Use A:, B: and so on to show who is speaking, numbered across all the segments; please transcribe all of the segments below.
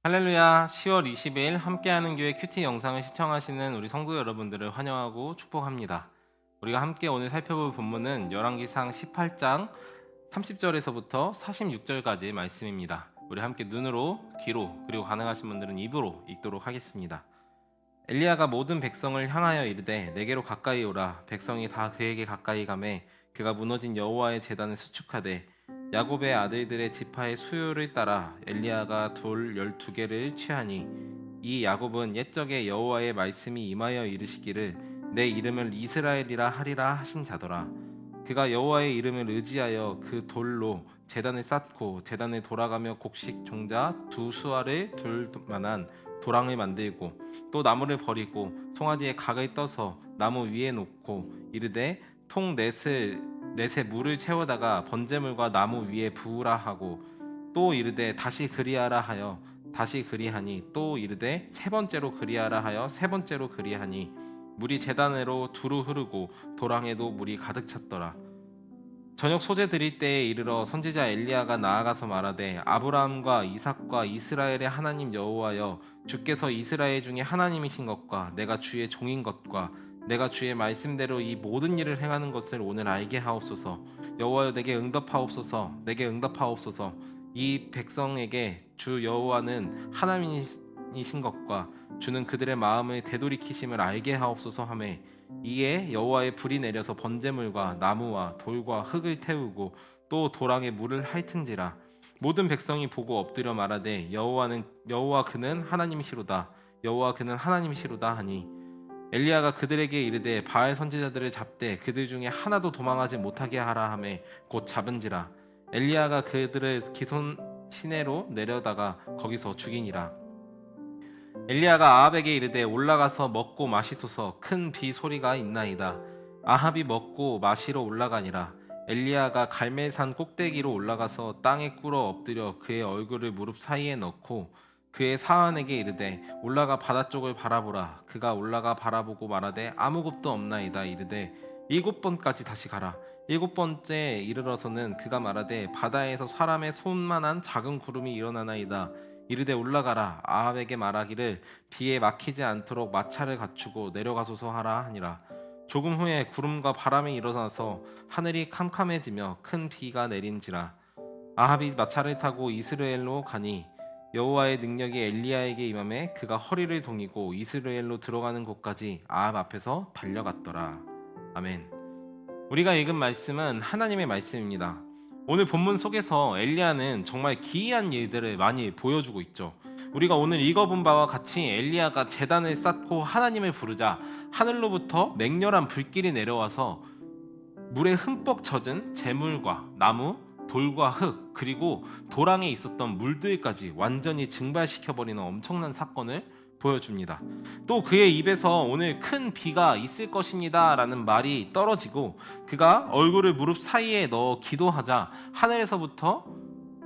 A: 할렐루야. 10월 20일 함께하는 교회 큐티 영상을 시청하시는 우리 성도 여러분들을 환영하고 축복합니다. 우리가 함께 오늘 살펴볼 본문은 열왕기상 18장 30절에서부터 46절까지의 말씀입니다. 우리 함께 눈으로, 귀로, 그리고 가능하신 분들은 입으로 읽도록 하겠습니다. 엘리야가 모든 백성을 향하여 이르되 내게로 가까이 오라. 백성이 다 그에게 가까이 가매 그가 무너진 여호와의 제단을 수축하되 야곱의 아들들의 지파의 수요를 따라 엘리야가 돌 12개를 취하니 이 야곱은 옛적에 여호와의 말씀이 임하여 이르시기를 내 이름을 이스라엘이라 하리라 하신 자더라. 그가 여호와의 이름을 의지하여 그 돌로 제단을 쌓고 제단을 돌아가며 곡식 종자 두 수알을 둘 만한 도랑을 만들고 또 나무를 버리고 송아지에 각을 떠서 나무 위에 놓고 이르되 통 넷에 물을 채우다가 번제물과 나무 위에 부으라 하고 또 이르되 다시 그리하라 하여 다시 그리하니 또 이르되 세 번째로 그리하라 하여 세 번째로 그리하니 물이 제단으로 두루 흐르고 도랑에도 물이 가득 찼더라. 저녁 소재 드릴 때에 이르러 선지자 엘리야가 나아가서 말하되 아브라함과 이삭과 이스라엘의 하나님 여호와여 주께서 이스라엘 중에 하나님이신 것과 내가 주의 종인 것과 내가 주의 말씀대로 이 모든 일을 행하는 것을 오늘 알게 하옵소서. 여호와여 내게 응답하옵소서. 내게 응답하옵소서. 이 백성에게 주 여호와는 하나님이신 것과 주는 그들의 마음을 되돌이키심을 알게 하옵소서 하매 이에 여호와의 불이 내려서 번제물과 나무와 돌과 흙을 태우고 또 도랑에 물을 핥은지라. 모든 백성이 보고 엎드려 말하되 여호와 그는 하나님이시로다. 여호와 그는 하나님이시로다 하니 엘리야가 그들에게 이르되 바알 선지자들을 잡되 그들 중에 하나도 도망하지 못하게 하라 하매 곧 잡은지라. 엘리야가 그들을 기손 시내로 내려다가 거기서 죽이니라. 엘리야가 아합에게 이르되 올라가서 먹고 마시소서. 큰 비 소리가 있나이다. 아합이 먹고 마시러 올라가니라. 엘리야가 갈멜산 꼭대기로 올라가서 땅에 꿇어 엎드려 그의 얼굴을 무릎 사이에 넣고 그의 사환에게 이르되 올라가 바다 쪽을 바라보라. 그가 올라가 바라보고 말하되 아무것도 없나이다. 이르되 7번까지 다시 가라. 7번째에 이르러서는 그가 말하되 바다에서 사람의 손만한 작은 구름이 일어나나이다. 이르되 올라가라. 아합에게 말하기를 비에 막히지 않도록 마차를 갖추고 내려가소서 하라 하니라. 조금 후에 구름과 바람이 일어나서 하늘이 캄캄해지며 큰 비가 내린지라. 아합이 마차를 타고 이스라엘로 가니 여호와의 능력이 엘리야에게 임하매 그가 허리를 동이고 이스라엘로 들어가는 곳까지 아합 앞에서 달려갔더라. 아멘. 우리가 읽은 말씀은 하나님의 말씀입니다. 오늘 본문 속에서 엘리야는 정말 기이한 일들을 많이 보여주고 있죠. 우리가 오늘 읽어본 바와 같이 엘리야가 제단을 쌓고 하나님을 부르자 하늘로부터 맹렬한 불길이 내려와서 물에 흠뻑 젖은 재물과 나무, 돌과 흙, 그리고 도랑에 있었던 물들까지 완전히 증발시켜버리는 엄청난 사건을 보여줍니다. 또 그의 입에서 오늘 큰 비가 있을 것입니다 라는 말이 떨어지고 그가 얼굴을 무릎 사이에 넣어 기도하자 하늘에서부터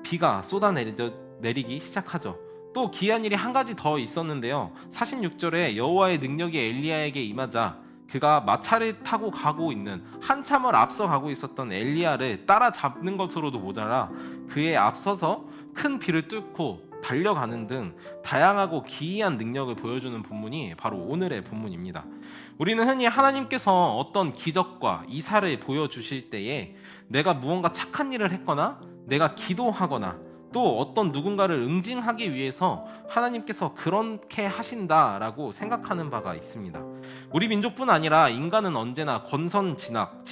A: 비가 쏟아내리기 시작하죠. 또 기이한 일이 한 가지 더 있었는데요. 46절에 여호와의 능력이 엘리야에게 임하자 그가 마차를 타고 가고 있는 한참을 앞서가고 있었던 엘리야를 따라잡는 것으로도 모자라 그에 앞서서 큰 비를 뚫고 달려가는 등 다양하고 기이한 능력을 보여주는 본문이 바로 오늘의 본문입니다. 우리는 흔히 하나님께서 어떤 기적과 이사를 보여주실 때에 내가 무언가 착한 일을 했거나 내가 기도하거나 또 어떤 누군가를 응징하기 위해서 하나님께서 그렇게 하신다라고 생각하는 바가 있습니다. 우리 민족뿐 아니라 인간은 언제나 권선징악,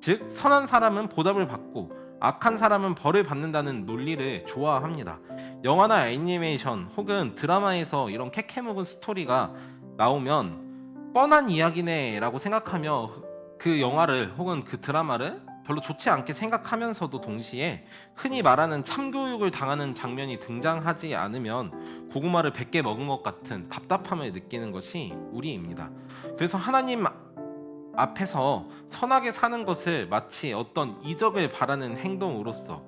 A: 즉 선한 사람은 보답을 받고 악한 사람은 벌을 받는다는 논리를 좋아합니다. 영화나 애니메이션 혹은 드라마에서 이런 캐캐묵은 스토리가 나오면 뻔한 이야기네 라고 생각하며 그 영화를 혹은 그 드라마를 별로 좋지 않게 생각하면서도 동시에 흔히 말하는 참교육을 당하는 장면이 등장하지 않으면 고구마를 100개 먹은 것 같은 답답함을 느끼는 것이 우리입니다. 그래서 하나님 앞에서 선하게 사는 것을 마치 어떤 이적을 바라는 행동으로서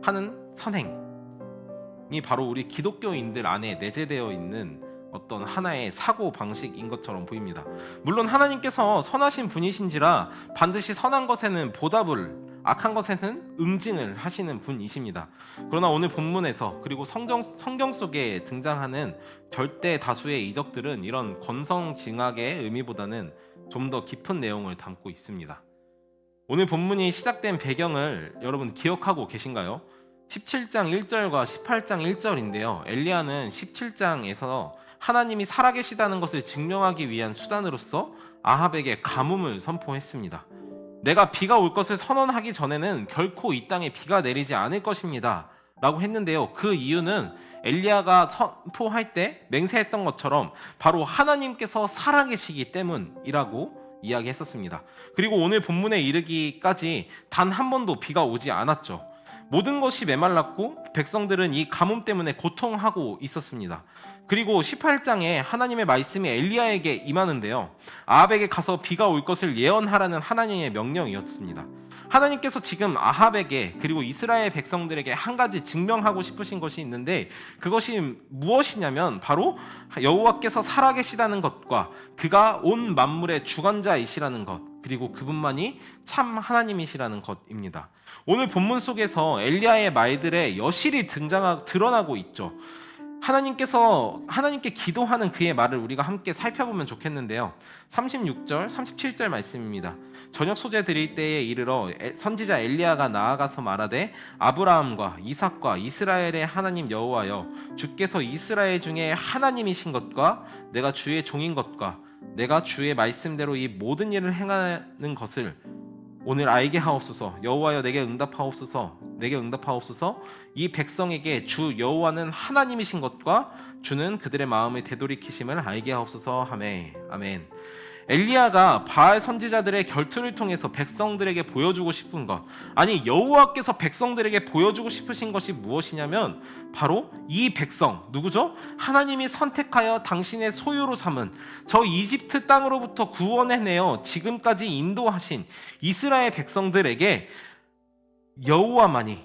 A: 하는 선행이 바로 우리 기독교인들 안에 내재되어 있는 어떤 하나의 사고 방식인 것처럼 보입니다. 물론 하나님께서 선하신 분이신지라 반드시 선한 것에는 보답을 악한 것에는 응징을 하시는 분이십니다. 그러나 오늘 본문에서 그리고 성경 속에 등장하는 절대 다수의 이적들은 이런 건성징악의 의미보다는 좀 더 깊은 내용을 담고 있습니다. 오늘 본문이 시작된 배경을 여러분 기억하고 계신가요? 17장 1절과 18장 1절인데요. 엘리야는 17장에서 하나님이 살아계시다는 것을 증명하기 위한 수단으로서 아합에게 가뭄을 선포했습니다. 내가 비가 올 것을 선언하기 전에는 결코 이 땅에 비가 내리지 않을 것입니다 라고 했는데요. 그 이유는 엘리야가 선포할 때 맹세했던 것처럼 바로 하나님께서 살아계시기 때문이라고 이야기했었습니다. 그리고 오늘 본문에 이르기까지 단 한 번도 비가 오지 않았죠. 모든 것이 메말랐고 백성들은 이 가뭄 때문에 고통하고 있었습니다. 그리고 18장에 하나님의 말씀이 엘리야에게 임하는데요. 아합에게 가서 비가 올 것을 예언하라는 하나님의 명령이었습니다. 하나님께서 지금 아합에게 그리고 이스라엘 백성들에게 한 가지 증명하고 싶으신 것이 있는데 그것이 무엇이냐면 바로 여호와께서 살아계시다는 것과 그가 온 만물의 주관자이시라는 것 그리고 그분만이 참 하나님이시라는 것입니다. 오늘 본문 속에서 엘리야의 말들에 여실히 드러나고 있죠. 하나님께 기도하는 그의 말을 우리가 함께 살펴보면 좋겠는데요. 36절, 37절 말씀입니다. 저녁 소재 드릴 때에 이르러 선지자 엘리야가 나아가서 말하되 아브라함과 이삭과 이스라엘의 하나님 여호와여 주께서 이스라엘 중에 하나님이신 것과 내가 주의 종인 것과 내가 주의 말씀대로 이 모든 일을 행하는 것을 오늘 알게 하옵소서. 여호와여 내게 응답하옵소서. 이 백성에게 주 여호와는 하나님이신 것과 주는 그들의 마음의 되돌이키심을 알게 하옵소서 하매. 아멘. 엘리야가 바알 선지자들의 결투를 통해서 백성들에게 보여주고 싶은 것, 아니 여호와께서 백성들에게 보여주고 싶으신 것이 무엇이냐면 바로 이 백성, 누구죠? 하나님이 선택하여 당신의 소유로 삼은 저 이집트 땅으로부터 구원해내어 지금까지 인도하신 이스라엘 백성들에게 여호와만이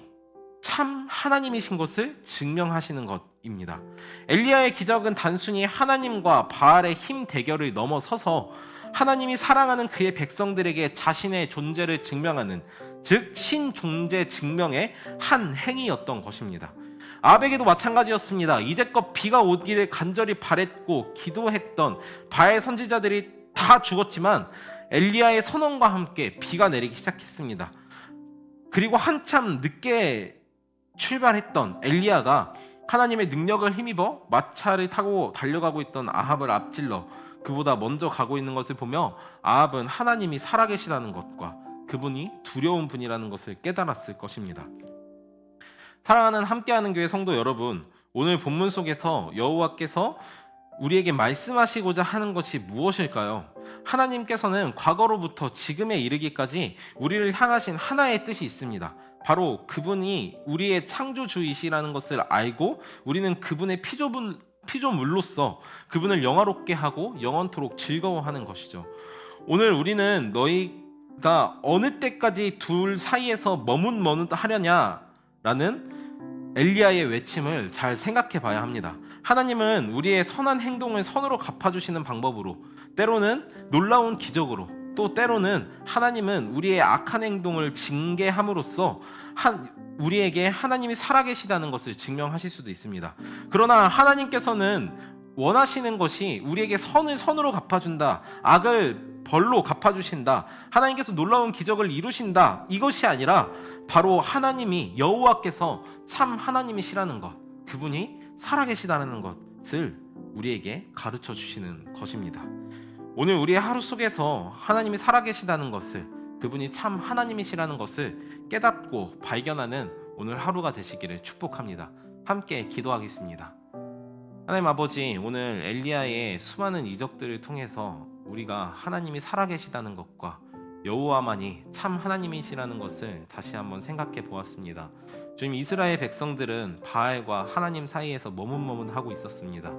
A: 참 하나님이신 것을 증명하시는 것입니다. 엘리야의 기적은 단순히 하나님과 바알의 힘 대결을 넘어서서 하나님이 사랑하는 그의 백성들에게 자신의 존재를 증명하는, 즉 신존재 증명의 한 행위였던 것입니다. 아합에게도 마찬가지였습니다. 이제껏 비가 오기를 간절히 바랬고 기도했던 바알 선지자들이 다 죽었지만 엘리야의 선언과 함께 비가 내리기 시작했습니다. 그리고 한참 늦게 출발했던 엘리야가 하나님의 능력을 힘입어 마차를 타고 달려가고 있던 아합을 앞질러 그보다 먼저 가고 있는 것을 보며 아합은 하나님이 살아계시다는 것과 그분이 두려운 분이라는 것을 깨달았을 것입니다. 사랑하는 함께하는 교회 성도 여러분, 오늘 본문 속에서 여호와께서 우리에게 말씀하시고자 하는 것이 무엇일까요? 하나님께서는 과거로부터 지금에 이르기까지 우리를 향하신 하나의 뜻이 있습니다. 바로 그분이 우리의 창조주이시라는 것을 알고 우리는 그분의 피조물로서 그분을 영화롭게 하고 영원토록 즐거워하는 것이죠. 오늘 우리는 너희가 어느 때까지 둘 사이에서 머뭇하려냐라는 엘리야의 외침을 잘 생각해 봐야 합니다. 하나님은 우리의 선한 행동을 선으로 갚아주시는 방법으로, 때로는 놀라운 기적으로, 또 때로는 하나님은 우리의 악한 행동을 징계함으로써 우리에게 하나님이 살아계시다는 것을 증명하실 수도 있습니다. 그러나 하나님께서는 원하시는 것이 우리에게 선을 선으로 갚아준다, 악을 벌로 갚아주신다, 하나님께서 놀라운 기적을 이루신다, 이것이 아니라 바로 하나님이 여호와께서 참 하나님이시라는 것, 그분이 살아계시다는 것을 우리에게 가르쳐 주시는 것입니다. 오늘 우리의 하루 속에서 하나님이 살아계시다는 것을, 그분이 참 하나님이시라는 것을 깨닫고 발견하는 오늘 하루가 되시기를 축복합니다. 함께 기도하겠습니다. 하나님 아버지, 오늘 엘리야의 수많은 이적들을 통해서 우리가 하나님이 살아계시다는 것과 여호와만이 참 하나님이시라는 것을 다시 한번 생각해 보았습니다. 주님, 이스라엘 백성들은 바알과 하나님 사이에서 머뭇머뭇하고 있었습니다.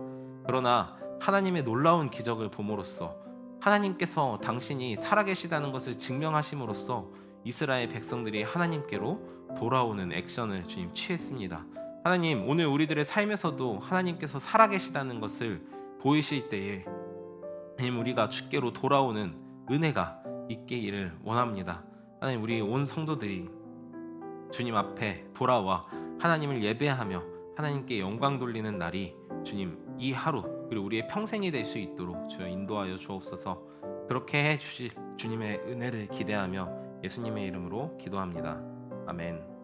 A: 그러나 하나님의 놀라운 기적을 봄으로써, 하나님께서 당신이 살아계시다는 것을 증명하심으로써 이스라엘 백성들이 하나님께로 돌아오는 액션을 주님 취했습니다. 하나님, 오늘 우리들의 삶에서도 하나님께서 살아계시다는 것을 보이실 때에 하나님, 우리가 주께로 돌아오는 은혜가 있기를 원합니다. 하나님, 우리 온 성도들이 주님 앞에 돌아와 하나님을 예배하며 하나님께 영광 돌리는 날이 주님 이 하루 그리고 우리의 평생이 될 수 있도록 주여 인도하여 주옵소서. 그렇게 해 주실 주님의 은혜를 기대하며 예수님의 이름으로 기도합니다. 아멘.